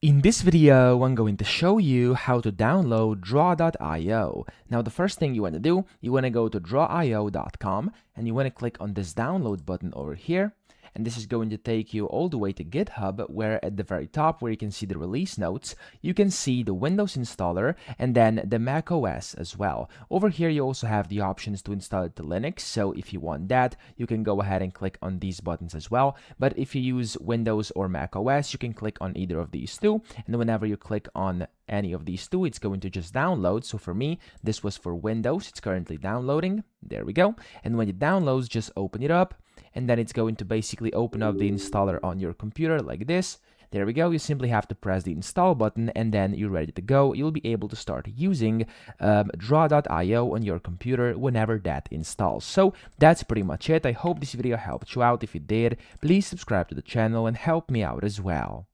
In this video, I'm going to show you how to download Draw.io. Now, the first thing you want to do, you want to go to drawio.com and you want to click on this download button over here. And this is going to take you all the way to GitHub, where at the very top, where you can see the release notes, you can see the Windows installer and then the Mac OS as well. Over here, you also have the options to install it to Linux. So if you want that, you can go ahead and click on these buttons as well. But if you use Windows or Mac OS, you can click on either of these two. And whenever you click on any of these two, it's going to just download. So for me, this was for Windows. It's currently downloading. There we go. And when it downloads, just open it up. And then it's going to basically open up the installer on your computer like this. There we go. You simply have to press the install button and then you're ready to go. You'll be able to start using Draw.io on your computer whenever that installs. So that's pretty much it. I hope this video helped you out. If it did, please subscribe to the channel and help me out as well.